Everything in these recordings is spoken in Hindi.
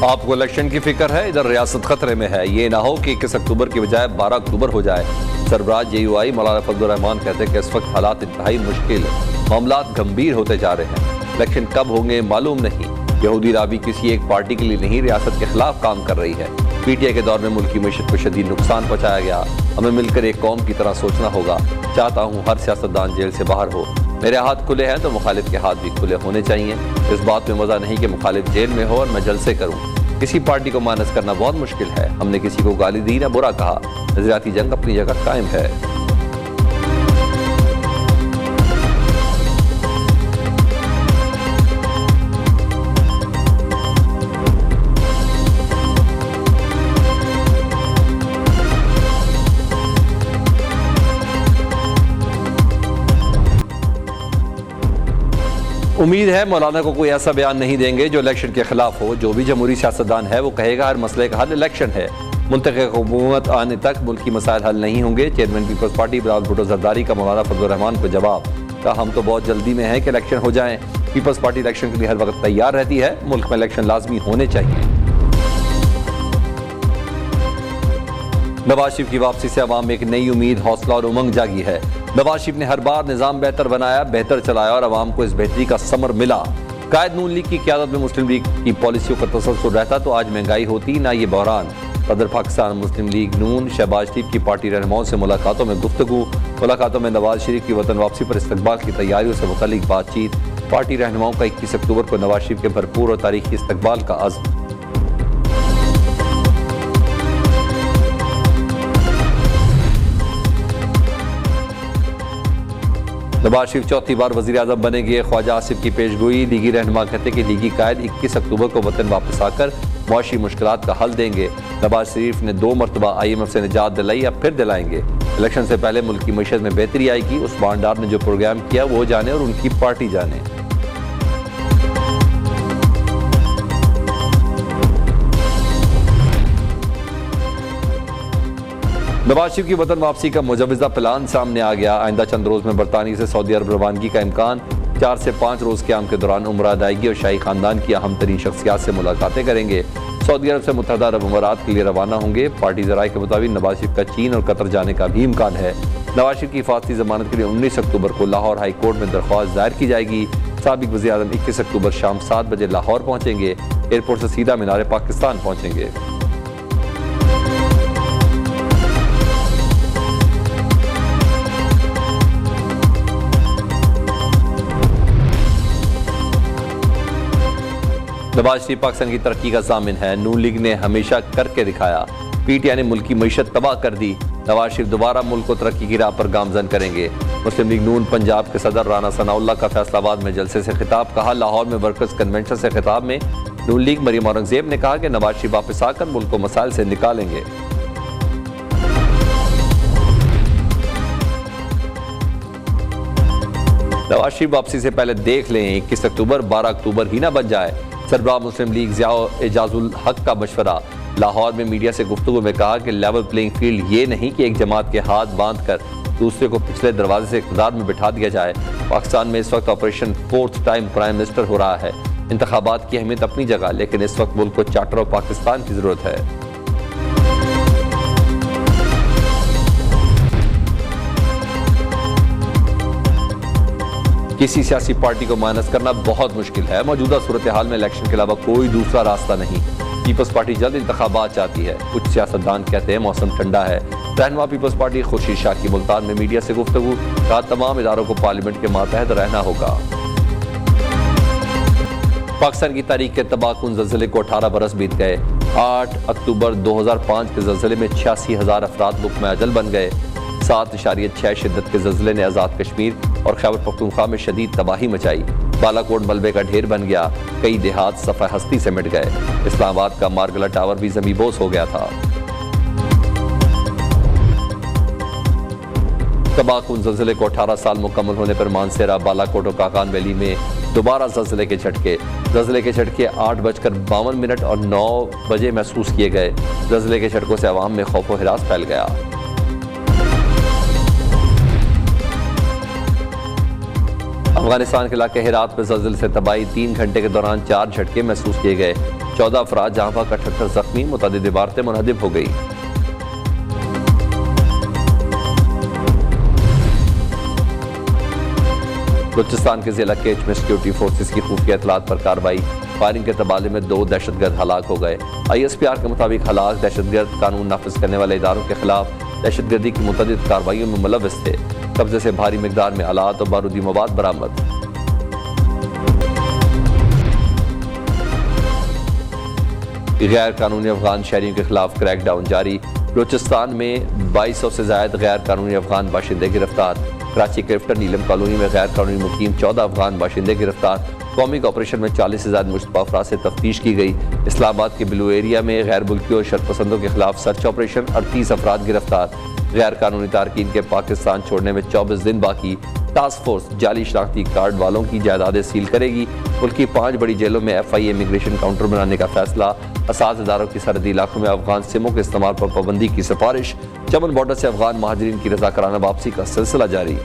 आपको इलेक्शन की फिक्र है, इधर रियासत खतरे में है। ये ना हो कि 21 अक्टूबर की बजाय 12 अक्टूबर हो जाए। सरबराह JUI मौलाना फजलुर रहमान कहते हैं कि इस वक्त हालात इंतहाई मुश्किल, मामलात गंभीर होते जा रहे हैं। इलेक्शन कब होंगे मालूम नहीं। यहूदी लॉबी किसी एक पार्टी के लिए नहीं, रियासत के खिलाफ काम कर रही है। PTI के दौर में मुल्क की मईशत को शदीद नुकसान पहुंचाया गया। हमें मिलकर एक कौम की तरह सोचना होगा। चाहता हूँ हर सियासतदान जेल से बाहर हो। मेरे हाथ खुले हैं तो मुखालिफ के हाथ भी खुले होने चाहिए। इस बात में मजा नहीं कि मुखालिफ जेल में हो और मैं जलसे करूँ। किसी पार्टी को मानस करना बहुत मुश्किल है। हमने किसी को गाली दी ना बुरा कहा। नजरियाती जंग अपनी जगह कायम है। उम्मीद है मौलाना को कोई ऐसा बयान नहीं देंगे जो इलेक्शन के खिलाफ हो। जो भी जमहूरी सियासतदान है वो कहेगा हर मसले का हल इलेक्शन है। मुंतखब हुकूमत आने तक मुल्क की मसाइल हल नहीं होंगे। Chairman peoples party Bilawal Bhutto Zardari का मौलाना फजलुर रहमान को जवाब कहा, हम तो बहुत जल्दी में है कि इलेक्शन हो जाएं। पीपल्स पार्टी इलेक्शन के लिए हर वक्त तैयार रहती है। मुल्क में इलेक्शन लाजमी होने चाहिए। नवाज शरीफ की वापसी से अवाम में एक नई उम्मीद, हौसला और उमंग जागी है। नवाज शरीफ ने हर बार निजाम बेहतर बनाया, बेहतर चलाया और अवाम को इस बेहतरी का समर मिला। कायद नून लीग की क़यादत में मुस्लिम लीग की पॉलिसियों का तसलसल रहता तो आज महंगाई होती ना ये बहरान। सदर पाकिस्तान मुस्लिम लीग नून शहबाज शरीफ की पार्टी रहनुमाओं से मुलाकातों में गुफ्तगू। मुलाकातों में नवाज शरीफ की वतन वापसी पर इस्तकबाल की तैयारियों से मुतालिक बातचीत। पार्टी रहनुमाओं का 21 अक्टूबर को नवाज शरीफ के भरपूर और तारीखी इस्तकबाल का अज़्म। नवाज शरीफ चौथी बार वज़ीर आज़म बनेंगे, ख्वाजा आसिफ की पेशगोई। लीगी रहनुमा कहते कि लीगी कायद 21 अक्टूबर को वतन वापस आकर मुआशी मुश्किलात का हल देंगे। नवाज शरीफ ने 2 मरतबा IMF से निजात दिलाई, अब फिर दिलाएंगे। इलेक्शन से पहले मुल्क की मईशत में बेहतरी आएगी। उस्मान डार ने जो प्रोग्राम किया वो जाने और उनकी पार्टी जाने। नवाज शरीफ की वतन वापसी का मुजवजा प्लान सामने आ गया। आइंदा चंद रोज में बरतानिया से सऊदी अरब रवानगी का इम्कान। 4 से 5 रोज क्याम के दौरान उम्रा अदायगी और शाही खानदान की अहम तरीन शख्सियात से मुलाकातें करेंगे। सऊदी अरब से मुत्तहदा अरब अमारात के लिए रवाना होंगे। पार्टी ज़राए के मुताबिक नवाज शरीफ का चीन और कतर जाने का भी इम्कान है। नवाज शरीफ की हिफाजती जमानत के लिए 19 अक्टूबर को लाहौर हाई कोर्ट में दरख्वास्त दायर की जाएगी। साबिक वज़ीर आज़म 21 अक्टूबर शाम 7 बजे लाहौर पहुँचेंगे। एयरपोर्ट से सीधा मीनार पाकिस्तान पहुँचेंगे। नवाज शरीफ पाकिस्तान की तरक्की का ज़ामिन है। नून लीग ने हमेशा करके दिखाया। PTI ने मुल्क की मईशत तबाह कर दी। नवाज शरीफ दोबारा मुल्क को तरक्की की राह पर गामजन करेंगे। मुस्लिम लीग नून पंजाब के सदर राना सनाउल्लाह का फैसलाबाद में जलसे से खिताब। कहा, लाहौर में वर्कर्स कन्वेंशन से खिताब में नून लीग मरियम औरंगजेब ने कहा कि नवाज शरीफ वापस आकर मुल्क को मसाइल से निकालेंगे। नवाज शरीफ वापसी से पहले देख लें 21 अक्टूबर 12 अक्टूबर ही ना बन जाए। सरबराह मुस्लिम लीग ज़िया एजाजुल हक का मशवरा। लाहौर में मीडिया से गुफ्तगू में कहा कि लेवल प्लेइंग फील्ड ये नहीं कि एक जमात के हाथ बांध कर दूसरे को पिछले दरवाजे से इक़्तिदार में बिठा दिया जाए। पाकिस्तान में इस वक्त operation 4th time prime minister हो रहा है। इंतखाबात की अहमियत अपनी जगह, लेकिन इस वक्त मुल्क को चार्टर ऑफ पाकिस्तान की जरूरत है। किसी सियासी पार्टी को माइनस करना बहुत मुश्किल है। मौजूदा सूरत हाल में इलेक्शन के अलावा कोई दूसरा रास्ता नहीं। पीपल्स पार्टी जल्द इंतखाबात चाहती है। कुछ सियासतदान कहते हैं मौसम ठंडा है। रहनुमा पीपल्स पार्टी खुर्शीद शाह की मुल्तान में मीडिया से गुफ्तगू। कहा, तमाम इदारों को पार्लियामेंट के मातहत रहना होगा। पाकिस्तान की तारीख के तबाहकुन ज़लज़ले को 18 बरस बीत गए। 8 अक्टूबर 2005 के ज़लज़ले में 86,000 अफराद मुल्क में अजल बन गए। 7.6 शिद्दत के ज़लज़ले ने आज़ाद कश्मीर और खैबर पख्तूनख्वा में शदीद तबाही मचाई। बालाकोट मलबे का ढेर बन गया। कई देहात सफ़ा हस्ती से मिट गए। इस्लामाबाद का मारगला टावर भी ज़मींबोस हो गया था। तबाहकुन ज़लज़ले को 18 साल मुकम्मल होने पर मानसेरा, बालाकोट और काकान वैली में दोबारा ज़लज़ले के झटके। ज़लज़ले के झटके 8:52 और 9 बजे महसूस किए गए। ज़लज़ले के झटकों से अवाम में खौफ व हिरास फैल गया। अफगानिस्तान के इलाके हेरात में ज़लज़ले से तबाही। 3 घंटे के दौरान 4 झटके महसूस किए गए। 14 अफराद जहां वहां 78 जख्मी, मुतअद्दिद इमारतें मुनहदिम हो गई। बलूचिस्तान के जिला केच में सिक्योरिटी फोर्सेस की खुफिया इतलात पर कार्रवाई, फायरिंग के तबादले में 2 दहशतगर्द हलाक हो गए। ISPR के मुताबिक हलाक दहशतगर्द कानून नाफिज करने वाले इदारों के खिलाफ दहशतगर्दी की मुतअद्दिद कार्रवाइयों में मुलव्वस थे। कब्जे से भारी मिकदार में आलात और बारूदी मवाद बरामद। गैर कानूनी अफगान शहरियों के खिलाफ क्रैकडाउन जारी, बलूचिस्तान में 2200 से ज्यादा गैर कानूनी अफगान बाशिंदे गिरफ्तार। कराची क्रिफ्टन नीलम कॉलोनी में गैर कानूनी मुकीम 14 अफगान बाशिंदे गिरफ्तार। कौमी ऑपरेशन में 40 से ज्यादा मुश्तबा अफराद से तफ्तीश की गई। इस्लामाबाद के ब्लू एरिया में गैर मुल्की और शरपसंदों के खिलाफ सर्च ऑपरेशन, 38 अफराद गिरफ्तार। गैर कानूनी तारकीन के पाकिस्तान छोड़ने में 24 दिन बाकी, टास्क फोर्स जाली शनाख्ती कार्ड वालों की जायदादें सील करेगी। मुल्क की 5 बड़ी जेलों में FIA इमिग्रेशन काउंटर बनाने का फैसला। असाज इदारों की सरहदी इलाकों में अफगान सिमों के इस्तेमाल पर पाबंदी की सिफारिश। चमन बॉर्डर से अफगान महाजरीन की रज़ाकाराना वापसी का सिलसिला जारी।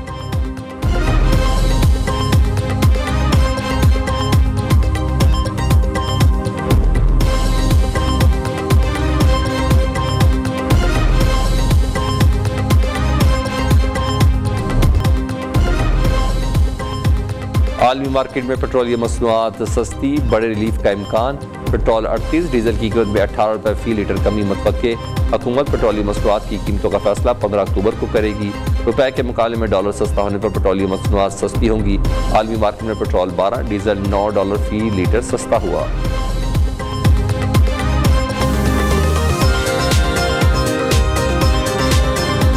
आलमी मार्केट में पेट्रोलियम मसनूआत सस्ती, बड़े रिलीफ का इम्कान। पेट्रोल 38, डीजल की कीमत में 18 रुपये फी लीटर कमी मुतवक्के। हुकूमत पेट्रोलियम मसनूआत की कीमतों का फैसला 15 अक्टूबर को करेगी। रुपए के मुकाबले में डॉलर सस्ता होने पर पेट्रोलियम मसनूआत सस्ती होंगी। आलमी मार्केट में पेट्रोल 12, डीजल $9 फी लीटर सस्ता हुआ।